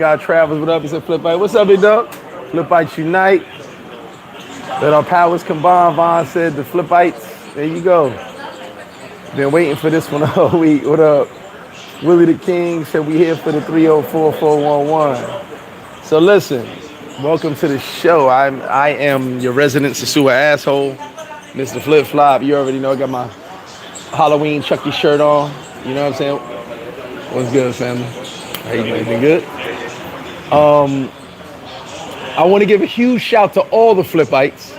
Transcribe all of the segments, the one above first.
Got Travels, what up? He said Flip Bite. What's up, big dog? Flip Bites unite. Let our powers combine. Vaughn said the Flip Bites. There you go. Been waiting for this one all week. What up? Willie the King said we here for the 304-411. So listen, welcome to the show. I am your resident Sosua asshole, MrFlipFlop. You already know I got my Halloween Chucky shirt on. You know what I'm saying? What's good, family? How you doing? Been good? I want to give a huge shout to all the Flipites.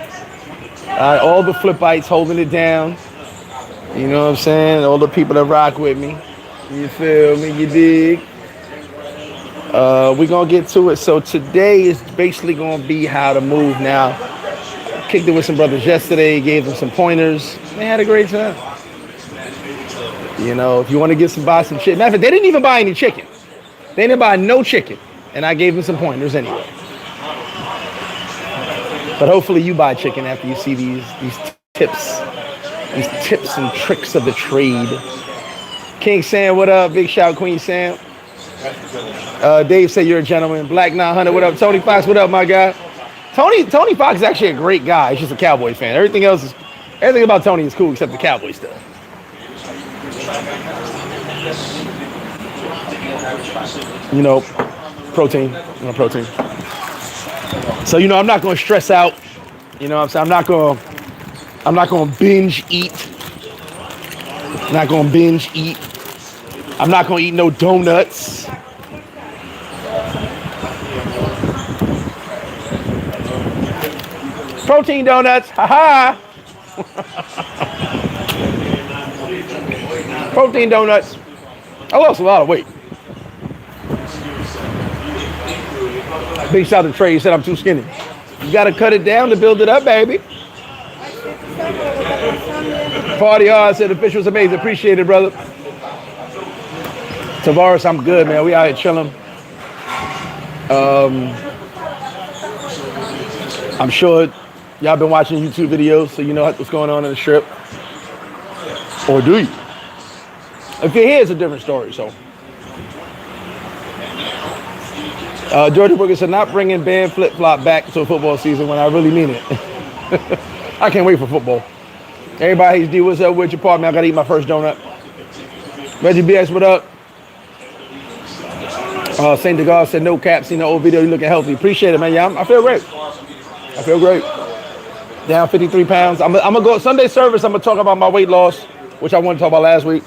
All the Flipites holding it down. You know what I'm saying? All the people that rock with me. You feel me? You dig? We're going to get to it. So today is basically going to be how to move now. Kicked it with some brothers yesterday. Gave them some pointers. They had a great time. You know, if you want to buy some chicken. Matter of fact, they didn't even buy any chicken. They didn't buy no chicken. And I gave them some pointers anyway. But hopefully you buy chicken after you see these tips and tricks of the trade. King Sam, what up? Big shout, Queen Sam. Dave said you're a gentleman. Black 900, what up? Tony Fox, what up, my guy? Tony Fox is actually a great guy. He's just a Cowboy fan. Everything about Tony is cool except the Cowboy stuff. You know, protein. So, you know, I'm not going to stress out. You know what I'm saying? I'm not going to binge eat. I'm not going to binge eat. I'm not going to eat no donuts. Protein donuts. Ha-ha. Protein donuts. I lost a lot of weight. Big shout out to Trey. He said I'm too skinny. You got to cut it down to build it up, baby. Party hard. Said the fish was amazing. Appreciate it, brother. Tavares, I'm good, man. We out here chilling. I'm sure y'all been watching YouTube videos, so you know what's going on in the strip. Or do you? If you're here, it's a different story, so. Georgia Booker said, not bringing band flip-flop back to a football season when I really mean it. I can't wait for football. Everybody, D, what's up with your partner? I got to eat my first donut. Reggie BX, what up? St. DeGaulle said, no cap, seen the old video, you looking healthy. Appreciate it, man. Yeah, I feel great. Down 53 pounds. I'm going to go, Sunday service, I'm going to talk about my weight loss, which I wanted to talk about last week.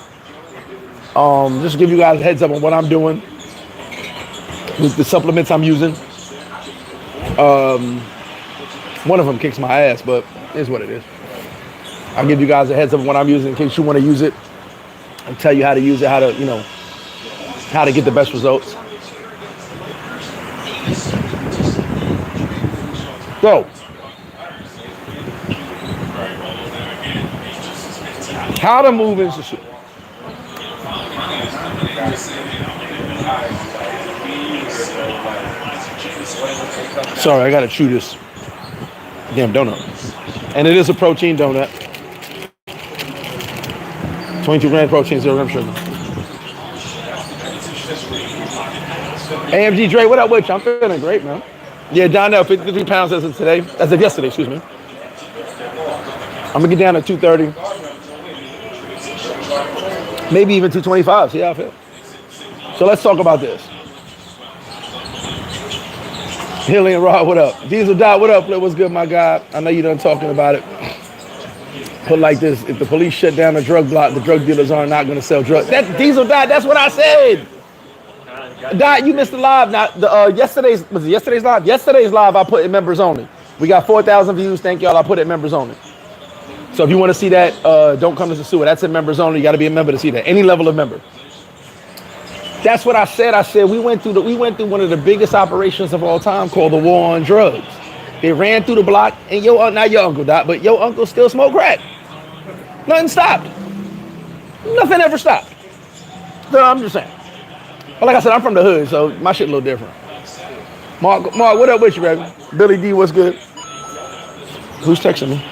Just to give you guys a heads up on what I'm doing. With the supplements I'm using. One of them kicks my ass, but it is what it is. I'll give you guys a heads up on what I'm using in case you want to use it. I'll tell you how to use it, how to get the best results. So, how to move into shit. Sorry, I gotta chew this damn donut. And it is a protein donut. 22 grams protein, 0 grams sugar. AMG Dre, what up with you? I'm feeling great, man. Yeah, down there, 53 pounds as of today. As of yesterday, excuse me. I'm gonna get down to 230. Maybe even 225. See how I feel. So let's talk about this. Hilly and Rod, what up? Diesel Dot, what up? What's good, my guy? I know you done talking about it. Put like this, if the police shut down the drug block, the drug dealers are not going to sell drugs. That Diesel Dot, that's what I said. Dot, you missed the live. Now, yesterday's live? Yesterday's live, I put in members only. We got 4,000 views. Thank y'all. I put it in members only. So if you want to see that, don't come to Sosua. That's in members only. You got to be a member to see that. Any level of member. That's what I said. I said we went through one of the biggest operations of all time called the war on drugs. They ran through the block, and not your uncle, Doc, but your uncle still smoked crack. Nothing stopped. Nothing ever stopped. So I'm just saying. But like I said, I'm from the hood, so my shit a little different. Mark, what up with you, baby? Billy D, what's good? Who's texting me?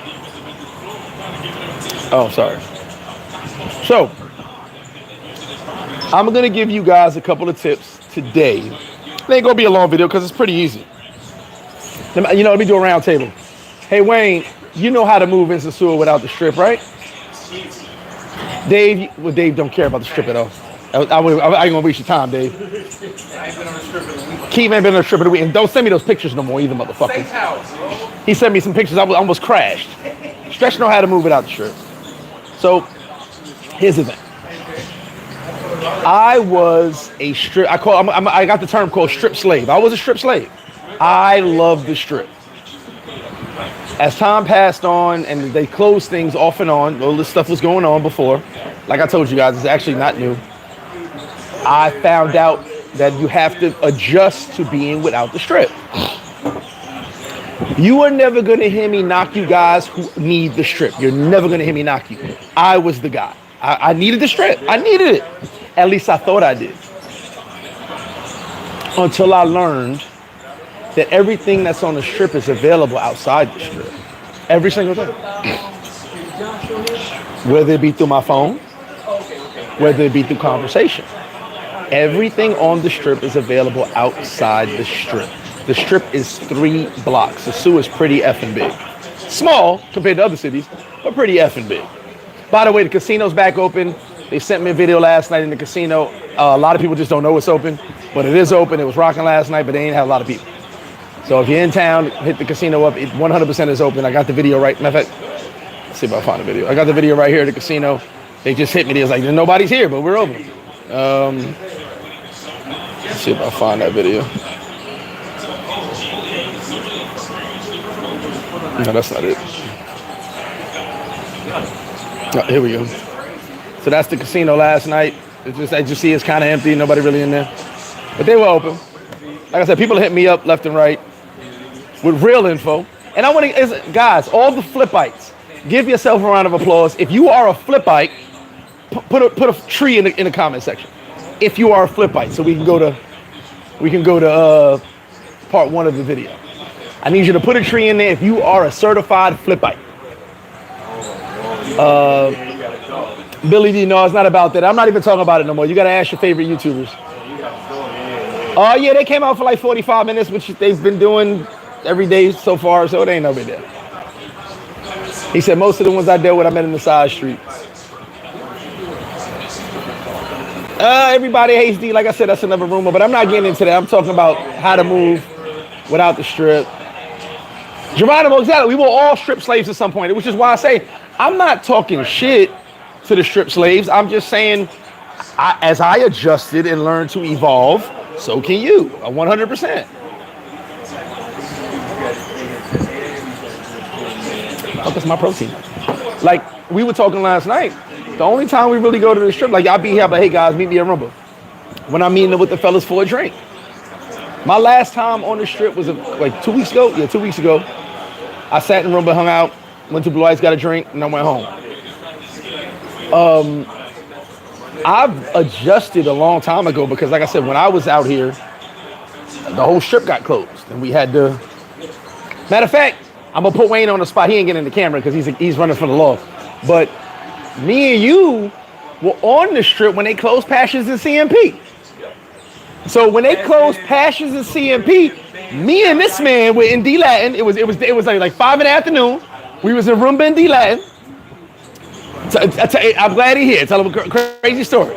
Oh, sorry. So, I'm going to give you guys a couple of tips today It ain't gonna be a long video because it's pretty easy. Let me do a round table. Hey Wayne, you know how to move in Sosua without the strip, right? Dave, Dave don't care about the strip at all. I ain't gonna waste your time, Dave. I ain't been on the strip in a week. Keith ain't been on the strip in a week. And don't send me those pictures no more either, motherfucker. Safe house, bro. He sent me some pictures. I almost crashed. Stretch know how to move without the strip. So, here's the thing. I was a strip. I got the term called strip slave. I was a strip slave. I loved the strip. As time passed on and they closed things off and on, all this stuff was going on before. Like I told you guys, it's actually not new. I found out that you have to adjust to being without the strip. You are never going to hear me knock you guys who need the strip. You're never going to hear me knock you. I was the guy. I needed the strip. I needed it. At least I thought I did. Until I learned that everything that's on the strip is available outside the strip. Every single thing. Whether it be through my phone, whether it be through conversation. Everything on the strip is available outside the strip. The strip is 3 blocks. Sosua is pretty effing big. Small compared to other cities, but pretty effing big. By the way, the casino's back open. They sent me a video last night in the casino. A lot of people just don't know it's open, but it is open. It was rocking last night, but they ain't have a lot of people. So if you're in town, hit the casino up. It 100% is open. I got the video right. Matter of fact, let's see if I find the video. I got the video right here at the casino. They just hit me. They was like, nobody's here, but we're open. Let's see if I find that video. No, that's not it. Oh, here we go. So that's the casino last night. It's just, as you see, it's kind of empty. Nobody really in there. But they were open. Like I said, people hit me up left and right with real info. And I want to, guys, all the flipites, give yourself a round of applause. If you are a flipite, put a tree in the comment section. If you are a flipite, so we can go to part 1 of the video. I need you to put a tree in there if you are a certified flipite. Billy D, no, it's not about that. I'm not even talking about it no more. You got to ask your favorite YouTubers. Oh, yeah, they came out for like 45 minutes, which they've been doing every day so far, so it ain't no big deal. He said most of the ones I dealt with, I met in the side street. Everybody hates D. Like I said, that's another rumor, but I'm not getting into that. I'm talking about how to move without the strip. Geronimo, exactly. We were all strip slaves at some point, which is why I say I'm not talking shit to the strip slaves. I'm just saying, as I adjusted and learned to evolve, so can you, 100%. Oh, that's my protein. Like, we were talking last night. The only time we really go to the strip, like, I'll be here, but hey, guys, meet me at Rumba. When I'm meeting with the fellas for a drink. My last time on the strip was like 2 weeks ago. Yeah, 2 weeks ago. I sat in Rumba, hung out, went to Blue Ice, got a drink, and I went home. I've adjusted a long time ago because, like I said, when I was out here, the whole strip got closed, and we had to. Matter of fact, I'm gonna put Wayne on the spot. He ain't getting in the camera because he's running for the law. But me and you were on the strip when they closed Passions and CMP. So when they closed Passions and CMP, me and this man were in D Latin. It was like 5 in the afternoon. We was in Rumba in D Latin. I'm glad he's here. Tell him a crazy story.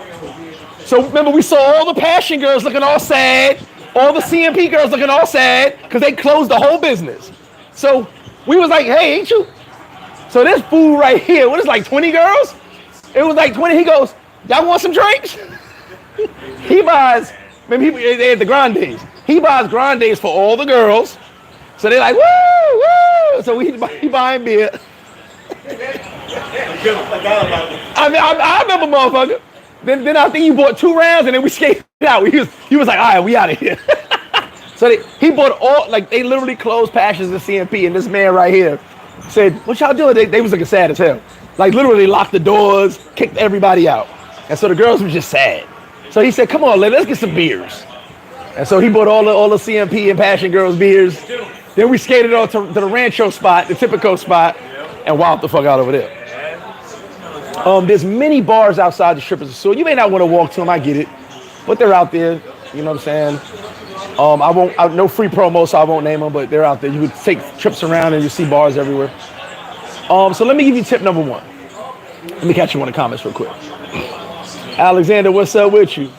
So remember, we saw all the Passion girls looking all sad, all the CMP girls looking all sad because they closed the whole business. So we was like, hey, ain't you? So this fool right here, what is like 20 girls? It was like 20. He goes, y'all want some drinks? He buys, remember they had the grandes. He buys grandes for all the girls. So they're like, woo, woo. So he buying beer. I remember, motherfucker. Then I think he bought 2 rounds and then we skated out. He was like, all right, we out of here. So he bought all, like they literally closed Passions and CMP, and this man right here said, what y'all doing? They was looking sad as hell. Like literally locked the doors, kicked everybody out. And so the girls were just sad. So he said, come on, let's get some beers. And so he bought all the CMP and Passion girls beers. Then we skated on to the Rancho spot, the Typico spot, and wilded the fuck out over there. There's many bars outside the strippers, so you may not want to walk to them, I get it. But they're out there, you know what I'm saying? No free promo, so I won't name them, but they're out there. You would take trips around and you see bars everywhere. So let me give you tip number one. Let me catch you on the comments real quick. Alexander, what's up with you?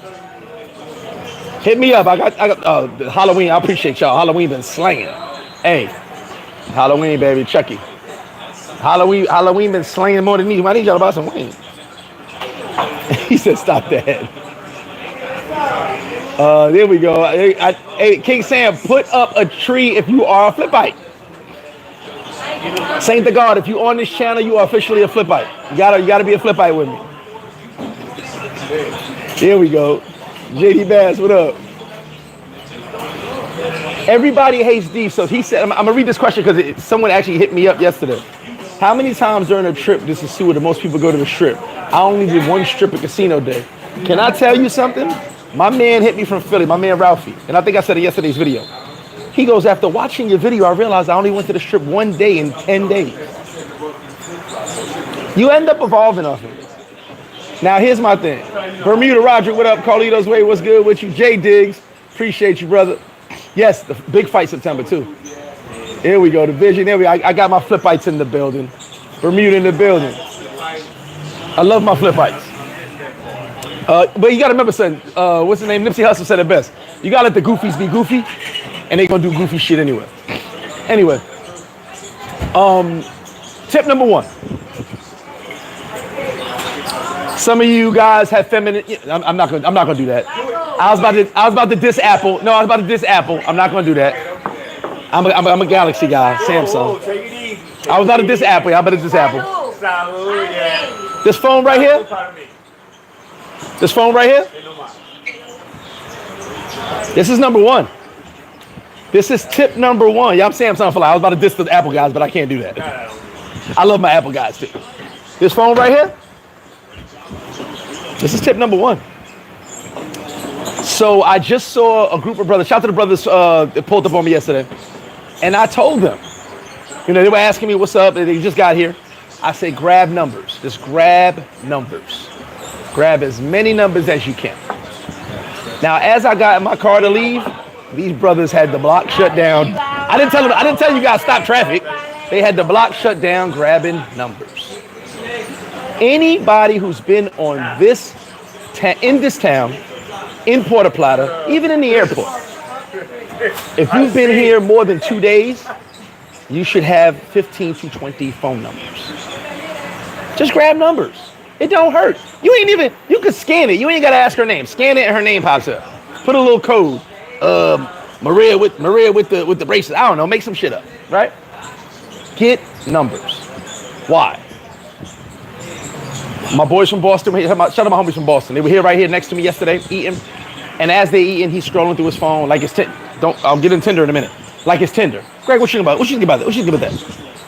Hit me up. I got Halloween. I appreciate y'all. Halloween been slanging. Hey, Halloween, baby. Chucky. Halloween been slanging more than me. I need y'all to buy some wings. He said, stop that. There we go. Hey, King Sam, put up a tree if you are a flipite. Saint the God, if you're on this channel, you are officially a flipite. You gotta be a flipite with me. There we go. JD Bass, what up? Everybody hates D, so he said, I'm gonna read this question because someone actually hit me up yesterday. How many times during a trip, this is Sosua, do most people go to the strip? I only did one strip at casino day. Can I tell you something? My man hit me from Philly, my man Ralphie, and I think I said it in yesterday's video. He goes, after watching your video, I realized I only went to the strip one day in 10 days. You end up evolving off it. Now, here's my thing. Bermuda Roderick, what up? Carlitos Way, what's good with you? Jay Diggs, appreciate you, brother. Yes, the big fight September, too. Here we go, the vision. There we go. I got my flipites in the building. Bermuda in the building. I love my flipites. But you got to remember, son, what's the name? Nipsey Hussle said it best. You got to let the goofies be goofy, and they going to do goofy shit anyway. Anyway, tip number one. Some of you guys have feminine. I'm not gonna do that. I was about to diss Apple. No, I was about to diss Apple. I'm not gonna do that. I'm a Galaxy guy, Samsung. I was about to diss Apple. I'm about to diss Apple. This phone right here. This phone right here. This is number one. This is tip number one. Yeah, I'm Samsung for life. I was about to diss the Apple guys, but I can't do that. I love my Apple guys too. This phone right here. This is tip number one. So I just saw a group of brothers. Shout out to the brothers that pulled up on me yesterday. And I told them, they were asking me what's up. They just got here. I said, grab numbers. Just grab numbers. Grab as many numbers as you can. Now, as I got in my car to leave, these brothers had the block shut down. I didn't tell you guys stop traffic. They had the block shut down, grabbing numbers. Anybody who's been on in this town, in Puerto Plata, even in the airport, if you've been here more than 2 days, you should have 15 to 20 phone numbers. Just grab numbers. It don't hurt. You can scan it. You ain't got to ask her name. Scan it and her name pops up. Put a little code. Maria with the braces. I don't know. Make some shit up, right? Get numbers. Why? My boys from Boston, shout out my homies from Boston. They were here right here next to me yesterday eating. And as they eating, he's scrolling through his phone like it's I'll get in Tinder in a minute. Like it's Tinder. Greg, what you think about it? What you think about that? What you think about that?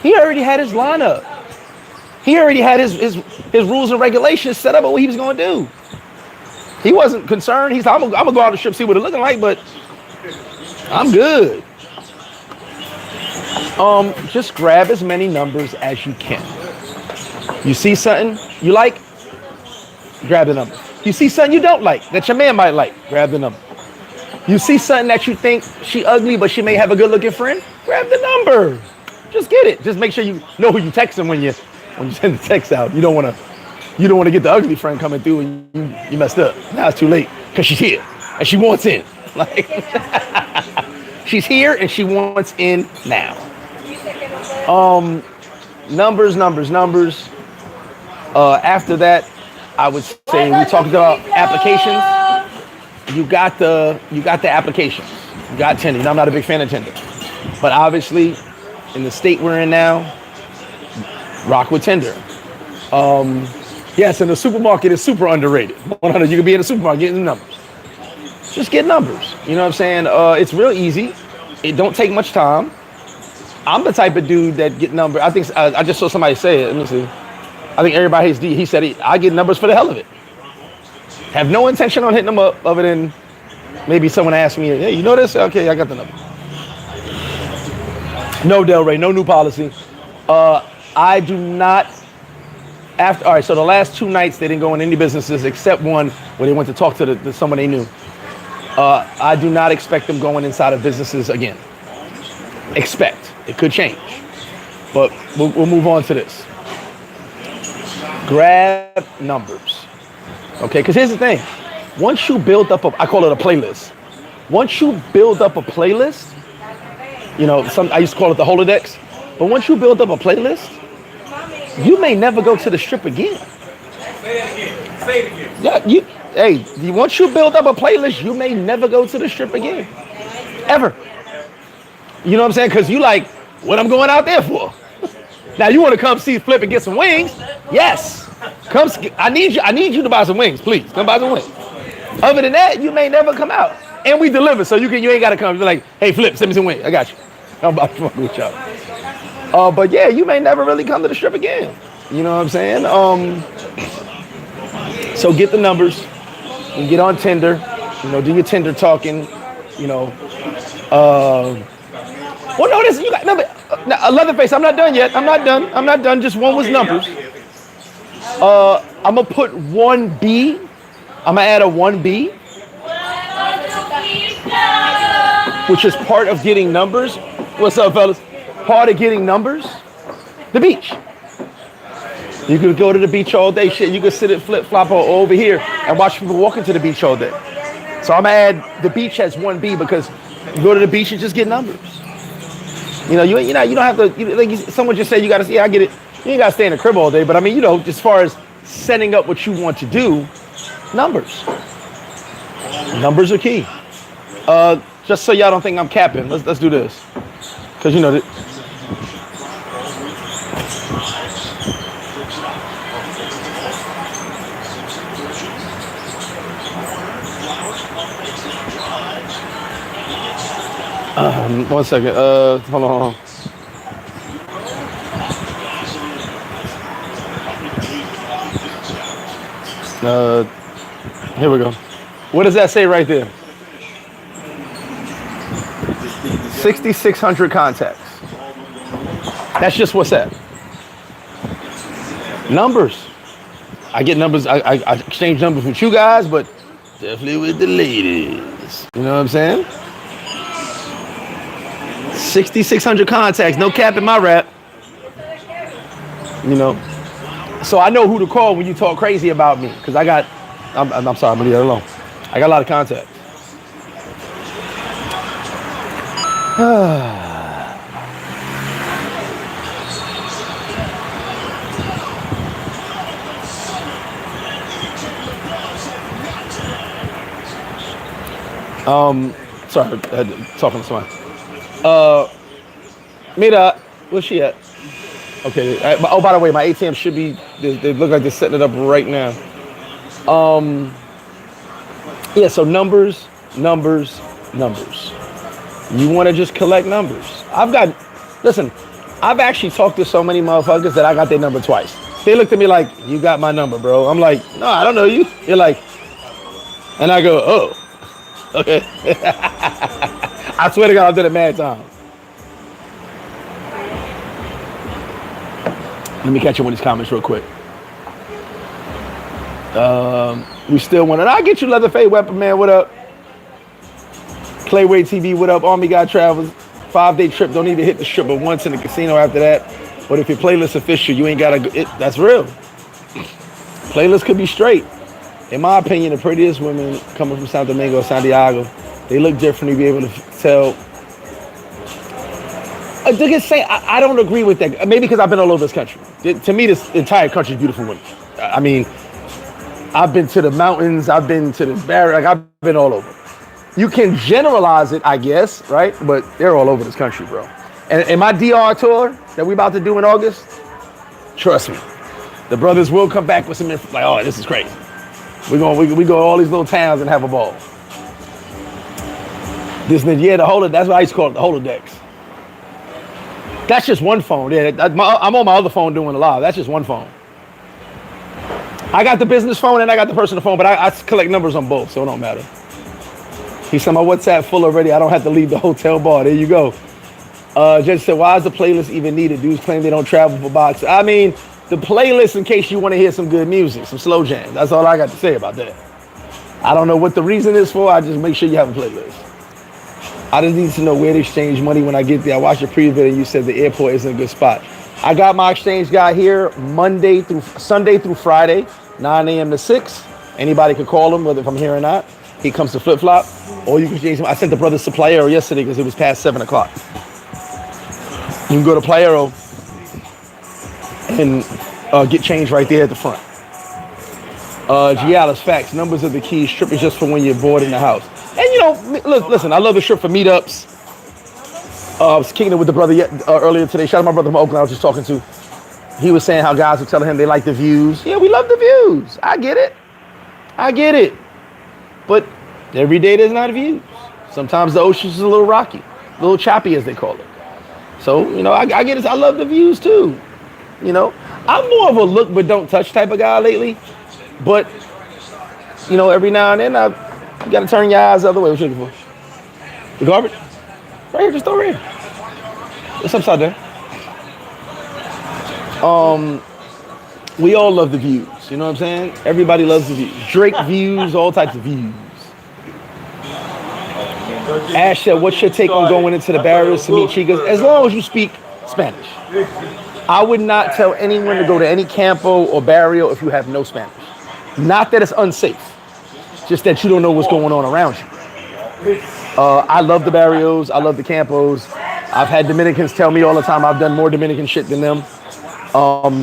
He already had his lineup. He already had his rules and regulations set up of what he was going to do. He wasn't concerned. He's like, I'm gonna go out on the strip, see what it's looking like, but I'm good. Just grab as many numbers as you can. You see something you like, grab the number. You see something you don't like that your man might like, grab the number. You see something that you think she ugly, but she may have a good looking friend, grab the number. Just get it. Just make sure you know who you texting when you send the text out. You don't want to get the ugly friend coming through and you messed up. Now it's too late because she's here and she wants in. Like she's here and she wants in now. Numbers. After that, I would say we talked about applications. You got the applications. You got Tinder. I'm not a big fan of Tinder, but obviously, in the state we're in now, rock with Tinder. Yes, and the supermarket is super underrated. 100. You can be in the supermarket getting numbers. Just get numbers. You know what I'm saying? It's real easy. It don't take much time. I'm the type of dude that get numbers. I think I just saw somebody say it. Let me see. I think everybody hates D. He said I get numbers for the hell of it. Have no intention on hitting them up other than maybe someone asked me, hey, you know this? Okay, I got the number. No, Del Rey, no new policy. I do not. All right, so the last 2 nights they didn't go in any businesses except one where they went to talk to someone they knew. I do not expect them going inside of businesses again. Expect. It could change. But we'll move on to this. Grab numbers. Okay, because here's the thing. Once you build up I call it a playlist. Once you build up a playlist, you know, I used to call it the Holodex. But once you build up a playlist, you may never go to the strip again. Say it again. Yeah, once you build up a playlist, you may never go to the strip again. Ever. You know what I'm saying? Because you like, what I'm going out there for? Now you want to come see Flip and get some wings? Yes. Come. I need you to buy some wings, please. Come buy some wings. Other than that, you may never come out. And we deliver, so you ain't got to come. You're like, hey Flip, send me some wings. I got you. I'm about to fuck with y'all. But yeah, you may never really come to the strip again. You know what I'm saying? So get the numbers and get on Tinder. You know, do your Tinder talking. You know. Well, no, this you got number. Leatherface, I'm not done yet. I'm not done. Just one was numbers. I'm gonna put 1B. I'm gonna add a 1B, which is part of getting numbers. What's up, fellas? Part of getting numbers. The beach. You could go to the beach all day. Shit, you could sit at flip-flop over here and watch people walking to the beach all day. So I'm gonna add the beach as 1B because you go to the beach and just get numbers. You know, you don't have to. Someone just said you gotta. Yeah, I get it. You ain't gotta stay in the crib all day. But I mean, you know, as far as setting up what you want to do, numbers. Numbers are key. Just so y'all don't think I'm capping, let's do this, because you know that. One second. Hold on. Here we go. What does that say right there? 6,600 contacts. That's just what's that. Numbers. I get numbers. I exchange numbers with you guys, but definitely with the ladies. You know what I'm saying? 6,600 contacts. No cap in my rap. You know. So I know who to call when you talk crazy about me, because I'm sorry, I'm gonna leave that alone. I got a lot of contacts. Sorry, talking to someone. Mira, where's she at? Okay. Oh, by the way, my ATM should be. They look like they're setting it up right now. Yeah. So numbers. You want to just collect numbers. Listen, I've actually talked to so many motherfuckers that I got their number twice. They looked at me like, you got my number, bro. I'm like, no, I don't know you. You're like, and I go, oh, okay. I swear to God, I did it mad time. Let me catch you on these comments real quick. We still want it. I'll get you Leatherface Weapon Man. What up? Clayway TV. What up? Army Guy Travels. 5-day trip. Don't even hit the strip but once in the casino after that. But if your playlist official, you ain't gotta. That's real. Playlist could be straight. In my opinion, the prettiest women coming from Santo Domingo, Santiago, they look different. You be able to tell. I don't agree with that. Maybe because I've been all over this country. To me, this entire country is beautiful women. I mean, I've been to the mountains. I've been to the barrier. Like, I've been all over. You can generalize it, I guess, right? But they're all over this country, bro. And my DR tour that we about to do in August, trust me, the brothers will come back with some info. Like, oh, this is crazy. We go to all these little towns and have a ball. That's what I used to call it, the Holodex. That's just one phone. Yeah, I'm on my other phone doing a live. That's just one phone. I got the business phone and I got the personal phone, but I collect numbers on both, so it don't matter. He said, my WhatsApp full already. I don't have to leave the hotel bar. There you go. Judge said, why is the playlist even needed? Dudes claim they don't travel for boxing. I mean, the playlist in case you want to hear some good music, some slow jams. That's all I got to say about that. I don't know what the reason is for. I just make sure you have a playlist. I just need to know where to exchange money when I get there. I watched your preview and you said the airport isn't a good spot. I got my exchange guy here Sunday through Friday, 9 a.m. to 6. Anybody can call him, whether if I'm here or not. He comes to FlipFlop, or you can exchange him. I sent the brothers to Playero yesterday because it was past 7 o'clock. You can go to Playero and get change right there at the front. Gialis, facts. Numbers are the key. Strip is just for when you're bored in the house. And you know, listen, I love the strip for meetups. I was kicking it with the brother earlier today. Shout out to my brother from Oakland I was just talking to. He was saying how guys were telling him they like the views. Yeah, we love the views. I get it. But every day there's not views. Sometimes the ocean's a little rocky, a little choppy as they call it. So, you know, I get it. I love the views too. You know, I'm more of a look but don't touch type of guy lately. But, you know, every now and then you got to turn your eyes the other way. What you looking for? The garbage? Right here, just throw it in. It's upside down. We all love the views. You know what I'm saying? Everybody loves the views. Drake views, all types of views. Ash said, what's your take on going into the barriers to meet chicas? As long as you speak Spanish. I would not tell anyone to go to any campo or barrio if you have no Spanish. Not that it's unsafe, just that you don't know what's going on around you. I love the barrios. I love the campos. I've had Dominicans tell me all the time I've done more Dominican shit than them.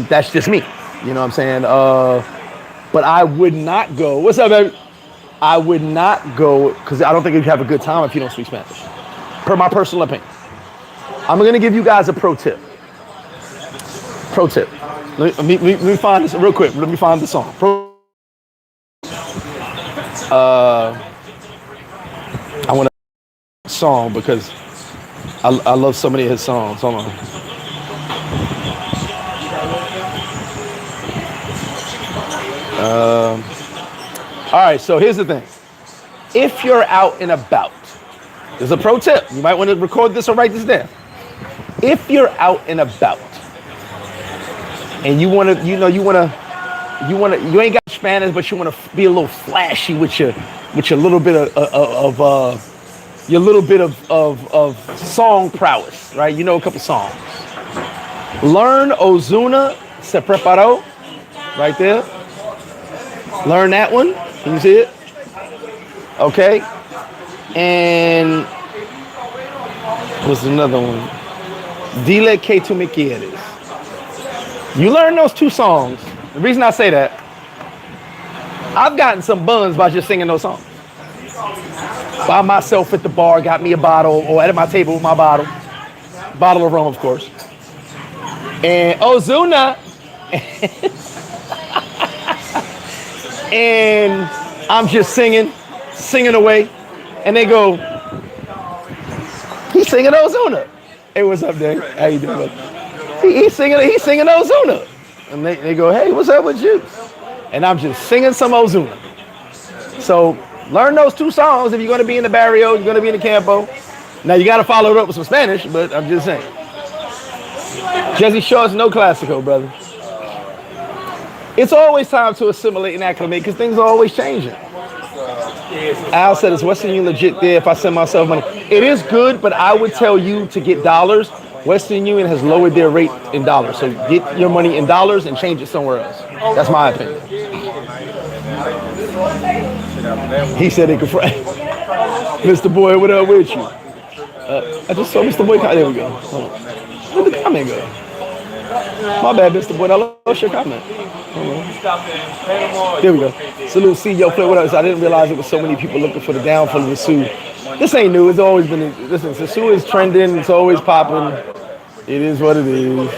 That's just me. You know what I'm saying? But I would not go. What's up, baby? I would not go because I don't think you'd have a good time if you don't speak Spanish. Per my personal opinion. I'm going to give you guys a pro tip. Pro tip. Let me find this real quick. Let me find the song. I want a song because I love so many of his songs. Hold on. All right, so here's the thing. If you're out and about, there's a pro tip. You might want to record this or write this down. If you're out and about and you ain't got Spanish, but you want to be a little flashy with your little bit of song prowess, right? You know a couple songs. Learn Ozuna Se Preparó, right there. Learn that one. Can you see it? Okay. And what's another one? Dile que tú me quieres. You learn those two songs. The reason I say that, I've gotten some buns by just singing those songs. By myself at the bar, got me a bottle, or at my table with my bottle of rum, of course. And Ozuna. And I'm just singing away. And they go, he's singing Ozuna. Hey, what's up, Dave? How you doing? He's singing Ozuna. And they go, hey, what's up with you? And I'm just singing some Ozuna. So learn those two songs if you're going to be in the barrio, you're going to be in the campo. Now you got to follow it up with some Spanish, but I'm just saying. Jesse Shorts, no classico, brother. It's always time to assimilate and acclimate because things are always changing. Al said, is Western Union legit there if I send myself money? It is good, but I would tell you to get dollars. Western Union has lowered their rate in dollars. So get your money in dollars and change it somewhere else. That's my opinion. He said it could fry. Mr. Boy, what up with you? I just saw Mr. Boy. There we go. Where'd the comment go? My bad, Mr. Boy. I lost your comment. There we go. Salute, CEO Flip. What up? I didn't realize it was so many people looking for the downfall of the Sosua. This ain't new. It's always been. Listen, Sosua is trending. It's always popping. It is what it is.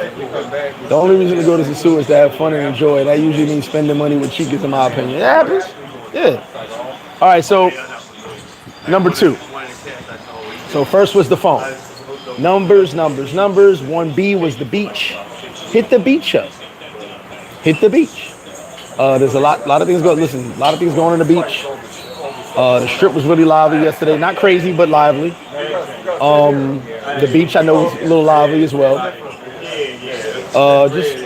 The only reason to go to Sosua is to have fun and enjoy. That usually means spending money with chicas, in my opinion. It happens. Yeah. All right. So number 2. So first was the phone. Numbers. 1B was the beach. Hit the beach up. Hit the beach. There's a lot of things going. Listen, a lot of things going on the beach. The strip was really lively yesterday. Not crazy, but lively. The beach I know was a little lively as well. Just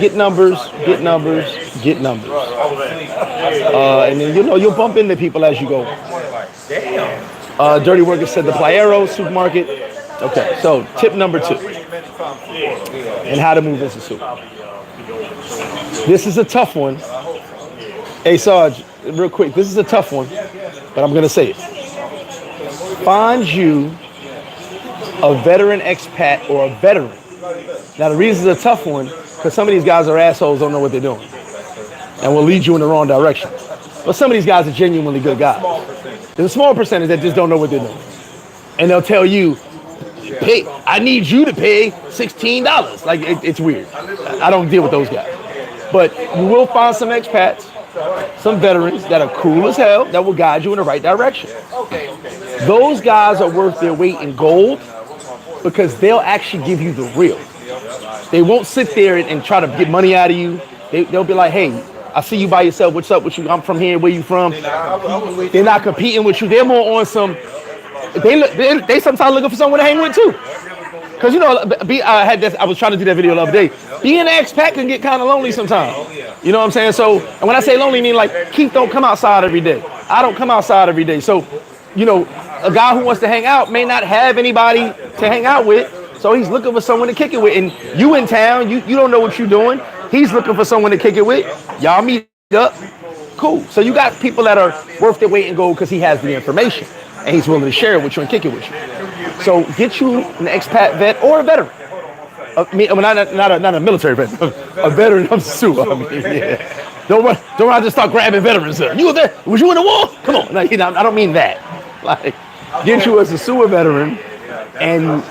get numbers. And then you'll bump into people as you go. Dirty Worker said the Playero supermarket. Okay, so tip number 2, and how to move into soup. This is a tough one. Hey Sarge, real quick, this is a tough one, but I'm gonna say it. Find you a veteran expat or a veteran. Now the reason it's a tough one, because some of these guys are assholes, don't know what they're doing, and will lead you in the wrong direction. But some of these guys are genuinely good guys. There's a small percentage that just don't know what they're doing, and they'll tell you, "Hey, I need you to pay $16." Like it's weird. I don't deal with those guys, but you will find some expats, some veterans that are cool as hell that will guide you in the right direction. Those guys are worth their weight in gold because they'll actually give you the real. They won't sit there and try to get money out of you. They'll be like, "Hey, I see you by yourself. What's up with you? I'm from here. Where you from?" They're not competing with you. They're more on some. They sometimes looking for someone to hang with too. Because I was trying to do that video the other day. Being an expat can get kind of lonely sometimes. You know what I'm saying? So, and when I say lonely, I mean like Keith don't come outside every day. I don't come outside every day. So, a guy who wants to hang out may not have anybody to hang out with. So he's looking for someone to kick it with. And you in town, you don't know what you're doing. He's looking for someone to kick it with. Y'all meet up. Cool. So you got people that are worth their weight in gold because he has the information and he's willing to share it with you and kick it with you. So get you an expat vet or a veteran. Not a military vet, a veteran of Sosua. I mean, yeah. Don't run just start grabbing veterans. You were there? Was you in the war? Come on. Like, I don't mean that. Like, get you as a Sosua veteran, and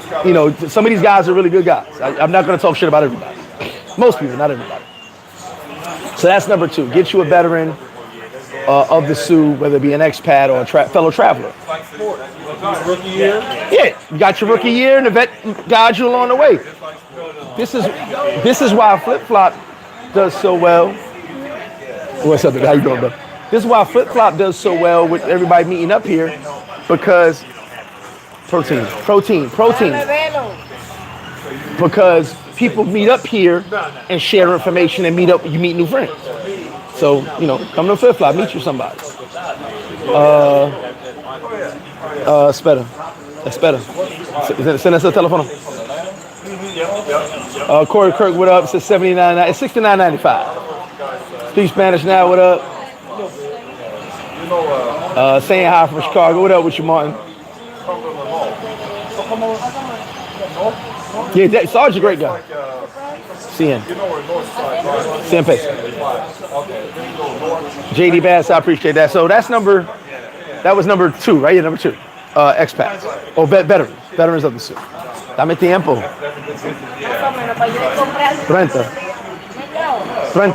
some of these guys are really good guys. I'm not going to talk shit about everybody. Most people, not everybody. So that's number 2. Get you a veteran of the Sioux, whether it be an expat or a fellow traveler. Rookie year? Yeah, you got your rookie year, and the vet guides you along the way. This is why FlipFlop does so well. What's up, how you doing, bro? This is why FlipFlop does so well with everybody meeting up here, because protein. Because people meet up here and share information and you meet new friends. So, come to FlipFlop, meet you somebody. Espera. Send us a telephone. Corey Kirk, what up? It says $79. It's $69.95. Speak Spanish now, what up? Saying hi from Chicago. What up with you, Martin? Yeah, Sarge is a great guy. CN. CN Pace. JD Bass, I appreciate that. So that was number 2, right? Yeah, number 2. Expats. Oh, veterans of the Sioux. Dame tiempo. 30.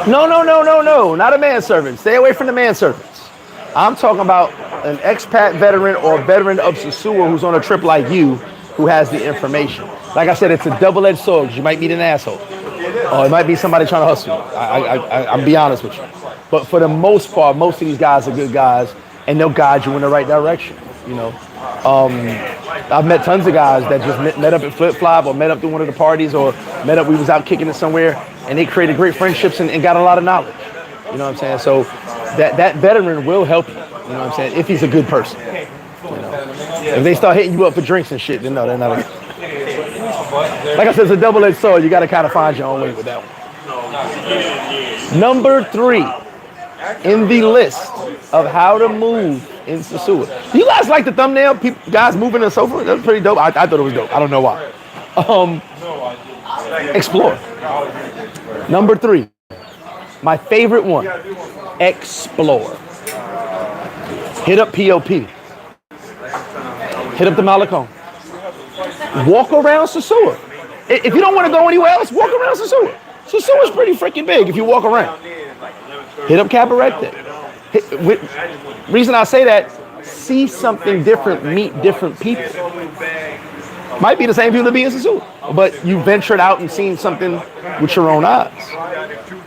No. Not a manservant. Stay away from the manservants. I'm talking about an expat veteran or a veteran of Sosua who's on a trip like you, who has the information. Like I said, it's a double-edged sword, because you might meet an asshole. Or it might be somebody trying to hustle you. I'll be honest with you. But for the most part, most of these guys are good guys, and they'll guide you in the right direction. I've met tons of guys that just met up at FlipFlop, or met up through one of the parties, or we was out kicking it somewhere, and they created great friendships and got a lot of knowledge. You know what I'm saying? So that veteran will help you. You know what I'm saying? If he's a good person. If they start hitting you up for drinks and shit, then no, they're not. Like I said, it's a double-edged sword. You got to kind of find your own way with that one. Number 3 in the list of how to move in Sosua. Do you guys like the thumbnail? Guys moving in the sofa? That's pretty dope. I thought it was dope. I don't know why. Explore. Number 3. My favorite one. Explore. Hit up POP. Hit up the Malecon. Walk around Sosua. If you don't want to go anywhere else, walk around Sosua. Sosua's pretty freaking big if you walk around. Hit up Cabarete. Reason I say that, see something different, meet different people. Might be the same people that be in Sosua, but you ventured out and seen something with your own eyes.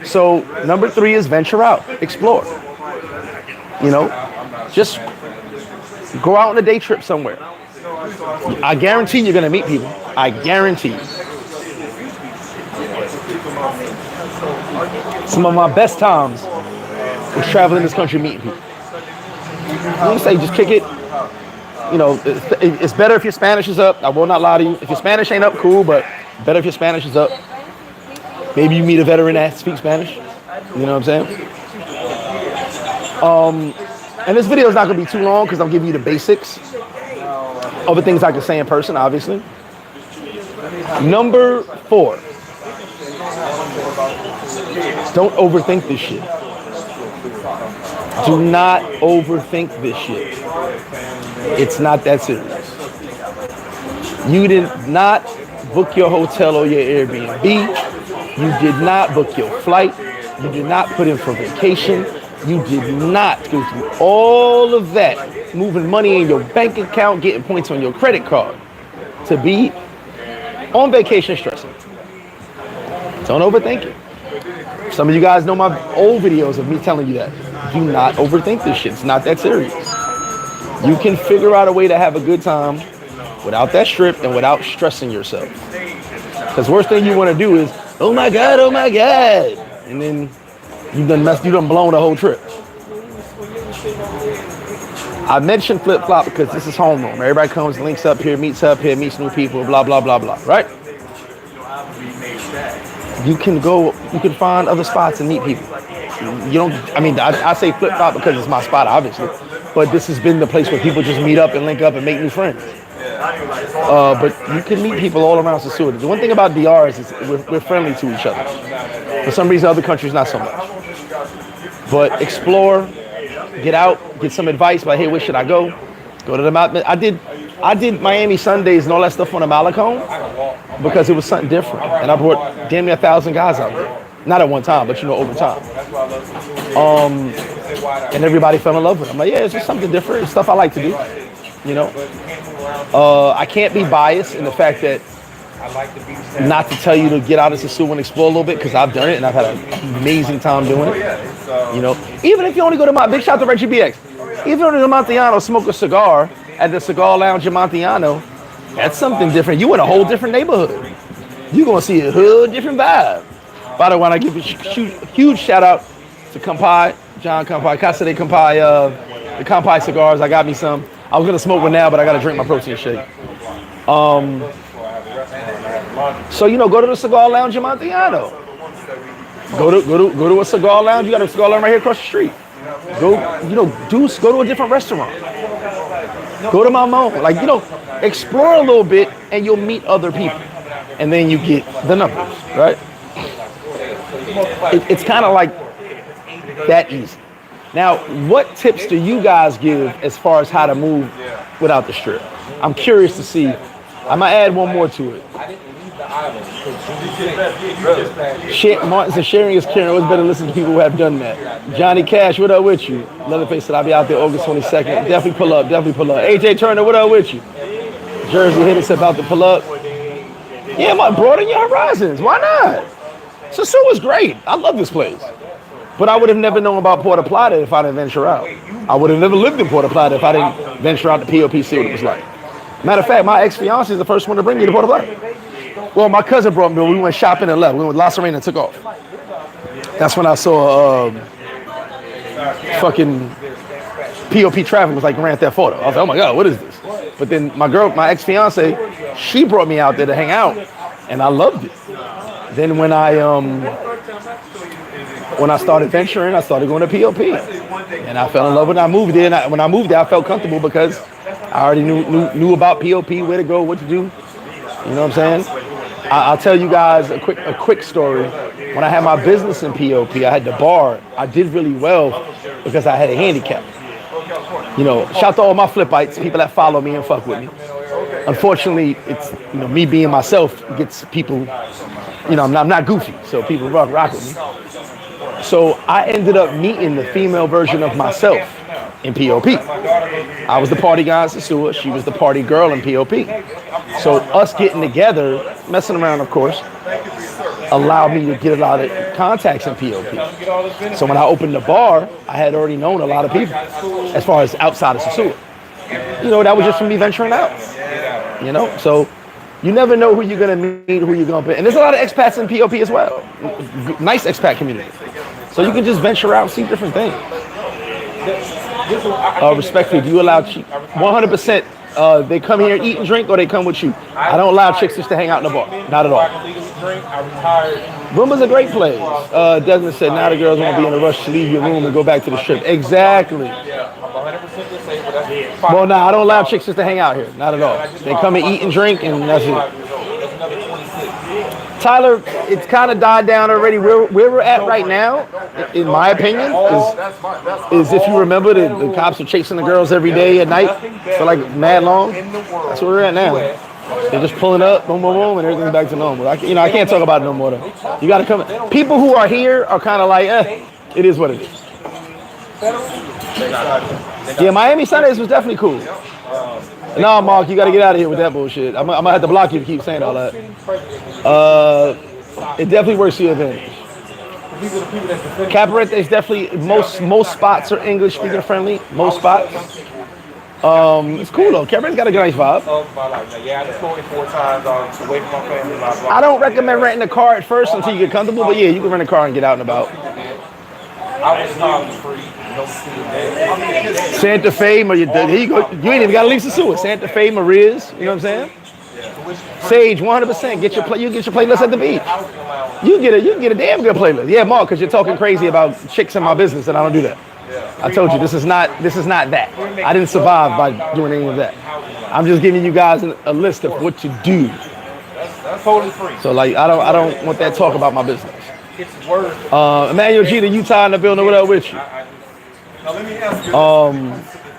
So number 3 is venture out, explore. Just go out on a day trip somewhere. I guarantee you're going to meet people. I guarantee you. Some of my best times was traveling this country, meeting people. I'm gonna say, just kick it. You know, it's better if your Spanish is up. I will not lie to you. If your Spanish ain't up, cool, but better if your Spanish is up. Maybe you meet a veteran that speaks Spanish. You know what I'm saying? And this video is not gonna be too long because I'm giving you the basics of the things I can say in person, obviously. Number 4. Don't overthink this shit. Do not overthink this shit. It's not that serious. You did not book your hotel or your Airbnb. You did not book your flight. You did not put in for vacation. You did not go through all of that, moving money in your bank account, getting points on your credit card, to be on vacation stressing. Don't overthink it. Some of you guys know my old videos of me telling you that. Do not overthink this shit. It's not that serious. You can figure out a way to have a good time without that strip and without stressing yourself. Because worst thing you want to do is, oh my God, and then you done blown the whole trip. I mentioned flip-flop because this is homeroom. Everybody comes, links up here, meets new people, blah, blah, blah, blah, right? You can find other spots and meet people. I say flip-flop because it's my spot, obviously. But this has been the place where people just meet up and link up and make new friends. But you can meet people all around Sosua. The one thing about DR is we're friendly to each other. For some reason, other countries not so much. But explore, get out, get some advice. Like, hey, where should I go? Go to the mountain. I did Miami Sundays and all that stuff on the Malecon because it was something different. And I brought damn near 1,000 guys out there. Not at one time, but over time. And everybody fell in love with it. I'm like, yeah, it's just something different. It's stuff I like to do. I can't be biased in the fact that not to tell you to get out of Sosua and explore a little bit, because I've done it and I've had an amazing time doing it. Even if you only go to big shout out to Reggie BX. Even if you go to Montellano, smoke a cigar at the cigar lounge in Montellano, that's something different. You in a whole different neighborhood. You're gonna see a whole different vibe. By the way, I give a huge shout out to Kampai, John Kampai, Casa de Kampai, the Kampai cigars. I got me some. I was gonna smoke one now, but I gotta drink my protein shake. So go to the cigar lounge in Montellano. Go to a cigar lounge. You got a cigar lounge right here across the street. Go to a different restaurant. Go to Mamon. Explore a little bit, and you'll meet other people, and then you get the numbers, right? It's kind of like that easy. Now, what tips do you guys give as far as how to move without the strip? I'm curious to see. I might add one more to it. Martin said, sharing is caring. Always better listen to people who have done that. Johnny Cash, what up with you? Leatherface said, I'll be out there August 22nd. Definitely pull up. AJ Turner, what up with you? Jersey Hitter said about to pull up. Yeah, broaden your horizons. Why not? Sosua is great. I love this place. But I would have never known about Puerto Plata if I didn't venture out. I would have never lived in Puerto Plata if I didn't venture out to POP, see what it was like. Matter of fact, my ex-fiance is the first one to bring me to Puerto Plata. Well, my cousin brought me, but we went shopping and left. We went to La Serena and took off. That's when I saw fucking POP traffic was like Grand Theft Auto. I was like, oh my God, what is this? But then my ex-fiance, she brought me out there to hang out, and I loved it. Then when I started venturing, I started going to POP, and I fell in love when I moved there. And when I moved there, I felt comfortable because I already knew about POP, where to go, what to do. You know what I'm saying? I'll tell you guys a quick story. When I had my business in POP, I had the bar. I did really well because I had a handicap. Shout out to all my flipites, people that follow me and fuck with me. Unfortunately, it's me being myself gets people. I'm not goofy, so people rock with me. So I ended up meeting the female version of myself in POP. I was the party guy in Sosua. She was the party girl in POP. So us getting together, messing around, of course, allowed me to get a lot of contacts in POP. So when I opened the bar, I had already known a lot of people as far as outside of Sosua. That was just from me venturing out. So you never know who you're going to meet, who you're going to be. And there's a lot of expats in POP as well. Nice expat community. So you can just venture out and see different things. Respectfully, do you allow 100%? They come here, eat and drink, or they come with you? I don't allow chicks just to hang out in the bar. Not at all. Roomba's a great place. Desmond said, now the girls won't be in a rush to leave your room and go back to the strip. Exactly. Well, no, I don't allow chicks just to hang out here. Not at all. They come and eat and drink, and that's it. Tyler, it's kind of died down already. Where we're at right now, in my opinion, is if you remember, the cops are chasing the girls every day at night for like mad long. That's where we're at now. They're just pulling up, boom, boom, boom, and everything's back to normal. I can't talk about it no more though. You got to come. People who are here are kind of like, it is what it is. Yeah, Miami Sundays was definitely cool. No, Mark, you got to get out of here with that bullshit. I'm gonna have to block you to keep saying all that. It definitely works to your advantage. Cabaret is definitely most spots are English speaking friendly. Most spots. It's cool though. Cabaret's got a nice vibe. Yeah, I just go 4 times away from my family. I don't recommend renting a car at first until you get comfortable, but yeah, you can rent a car and get out and about. I was not free. Santa Fe, here you go. You ain't even got to leave Sosua. Santa Fe, Maria's. You know what I'm saying? Sage, 100%. Get your playlist at the beach. You get a damn good playlist. Yeah, Mark, because you're talking crazy about chicks in my business, and I don't do that. I told you this is not that. I didn't survive by doing any of that. I'm just giving you guys a list of what to do. That's totally free. So like, I don't want that talk about my business. It's worth. Emmanuel G, the Utah in the building. What up with you? Now let me ask you.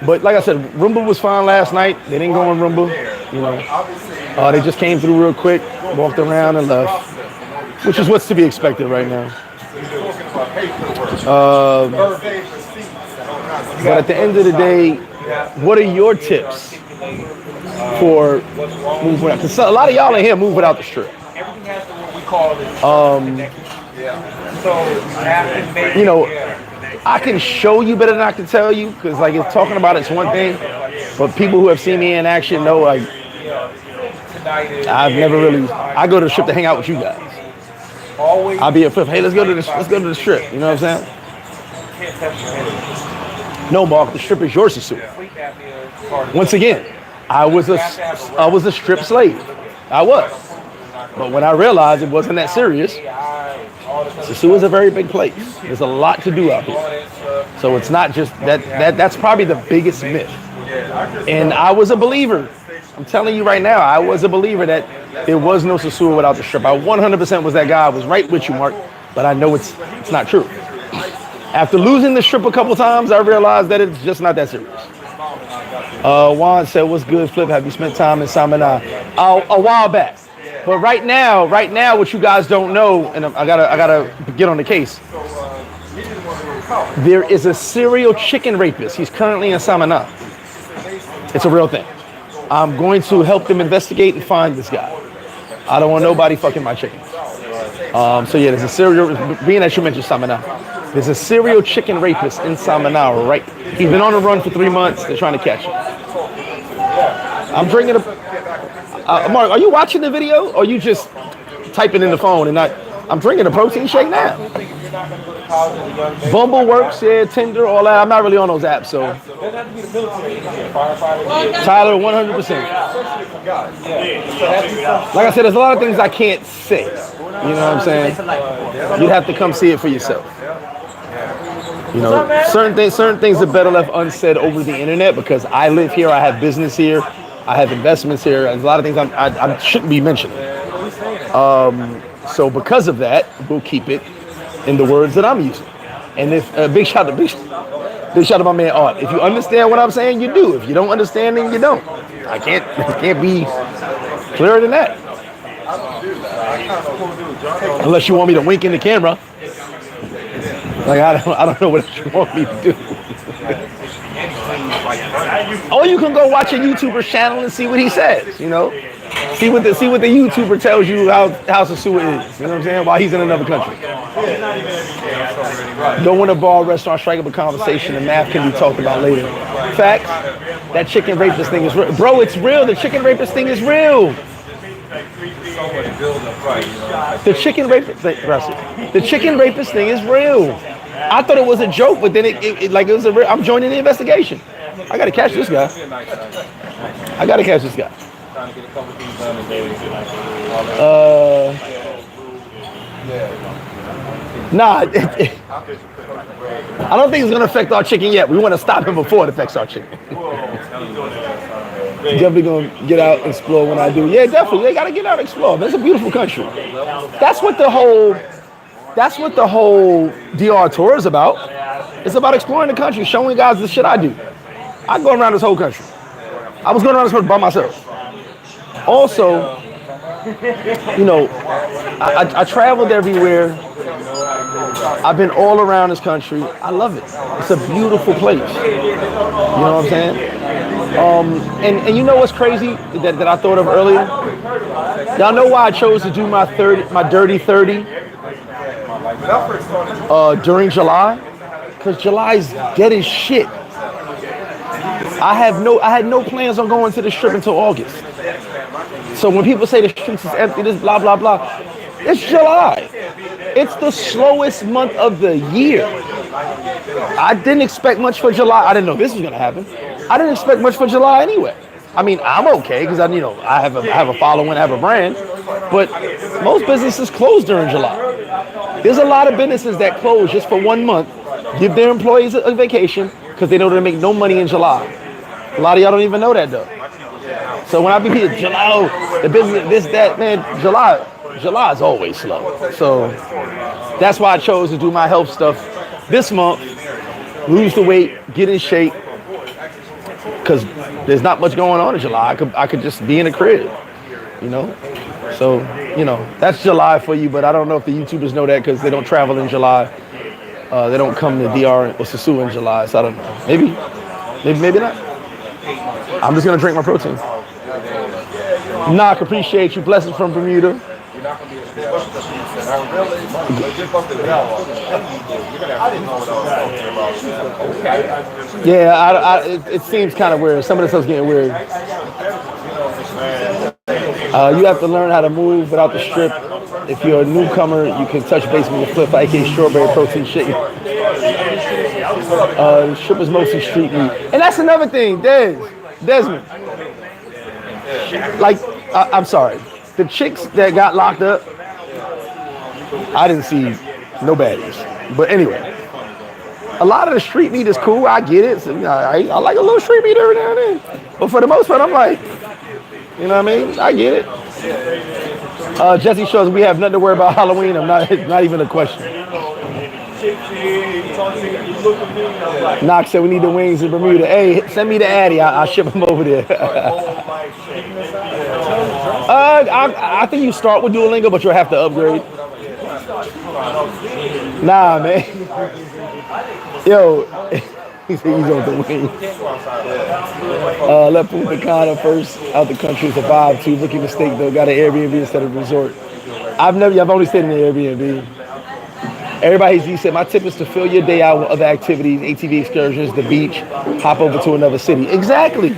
But like I said, Roomba was fine last night. They didn't go on Roomba, you know. They just came through real quick, walked around and left, which is what's to be expected right now. But at the end of the day, what are your tips for moving out? Because a lot of y'all in here move without the strip. Everything has to what we call it. So you know, I can show you better than I can tell you, because like if talking about it's one thing, but people who have seen me in action know like I've never really. I go to the strip to hang out with you guys. I'll be a flip. Hey, let's go to the strip. You know what I'm saying? No, Mark, the strip is yours to sue. Once again, I was a strip slave. I was. But when I realized it wasn't that serious, Sosua is a very big place. There's a lot to do out here. So it's not just that's probably the biggest myth. And I was a believer. I'm telling you right now, I was a believer that there was no Sosua without the strip. I 100% was that guy. I was right with you, Mark, but I know it's not true. After losing the strip a couple times, I realized that it's just not that serious. Juan said, "What's good, Flip? Have you spent time in Samana?" A while back. But right now, what you guys don't know, and I gotta get on the case. There is a serial chicken rapist. He's currently in Samana. It's a real thing. I'm going to help them investigate and find this guy. I don't want nobody fucking my chickens. So yeah, there's a serial. Being that you mentioned Samana, there's a serial chicken rapist in Samana. Right, he's been on the run for 3 months. They're trying to catch him. I'm drinking a. Mark, are you watching the video, or are you just typing in the phone and not? I'm drinking a protein shake now. Bumble works, yeah, Tinder, all that. I'm not really on those apps, so. Tyler, 100%. Like I said, there's a lot of things I can't say. You know what I'm saying? You'd have to come see it for yourself. You know, certain things are better left unsaid over the internet because I live here, I have business here. I have investments here, and a lot of things I shouldn't be mentioning. So because of that, we'll keep it in the words that I'm using. And if big shout to my man Art. If you understand what I'm saying, you do. If you don't understand, then you don't. I can't be clearer than that. Unless you want me to wink in the camera. Like I don't know what you want me to do. Or you can go watch a YouTuber's channel and see what he says, you know? See what the YouTuber tells you how Sosua is, you know what I'm saying? While he's in another country. Don't want a bar, restaurant, strike up a conversation, and math can be talked about later. Fact, that chicken rapist thing is real. Bro, it's real. The chicken rapist thing is real. The chicken rapist thing is real. I thought it was a joke, but then it was a real, I'm joining the investigation. I gotta catch this guy. I gotta catch this guy. Nah, I don't think it's gonna affect our chicken yet. We want to stop him before it affects our chicken. Definitely gonna get out and explore when I do. Yeah, definitely. They gotta get out and explore. That's a beautiful country. That's what the whole DR tour is about. It's about exploring the country, showing guys the shit I do. I go around this whole country. I was going around this country by myself. Also, you know, I traveled everywhere. I've been all around this country. I love it. It's a beautiful place. You know what I'm saying? And you know what's crazy that I thought of earlier? Y'all know why I chose to do my dirty 30 during July? Because July is dead as shit. I had no plans on going to the strip until August. So when people say the streets is empty, this blah blah blah, it's July. It's the slowest month of the year. I didn't expect much for July. I didn't know this was gonna happen. I didn't expect much for July anyway. I mean, I'm okay because I have a following, I have a brand, but most businesses close during July. There's a lot of businesses that close just for 1 month, give their employees a vacation because they know they make no money in July. A lot of y'all don't even know that though. So when I be here, July, the business, this, that, man, July is always slow. So that's why I chose to do my health stuff this month, lose the weight, get in shape, because there's not much going on in July. I could just be in the crib, you know? So, you know, that's July for you, but I don't know if the YouTubers know that because they don't travel in July. They don't come to DR or Sosua in July, so I don't know. Maybe not. I'm just gonna drink my protein. Knock, appreciate you. Blessings from Bermuda. Yeah, it seems kind of weird. Some of the stuff's getting weird. You have to learn how to move without the strip. If you're a newcomer, you can touch base with the Flip, aka strawberry protein shake. The strip is mostly street meat. And that's another thing, Desmond. Like, I'm sorry. The chicks that got locked up, I didn't see no baddies. But anyway, a lot of the street meat is cool. I get it. So, I like a little street meat every now and then. But for the most part, I'm like, you know what I mean? I get it. Jesse shows we have nothing to worry about Halloween. Not even a question. Knox said we need the wings in Bermuda. Hey, send me the Addy. I'll ship them over there. I think you start with Duolingo, but you'll have to upgrade. Nah, man. Yo, he said he's on the wing. Let Punta Cana first out the country is a vibe too. Rookie mistake though. Got an Airbnb instead of a resort. I've only stayed in the Airbnb. He said, my tip is to fill your day out with other activities, ATV excursions, the beach, hop over to another city. Exactly.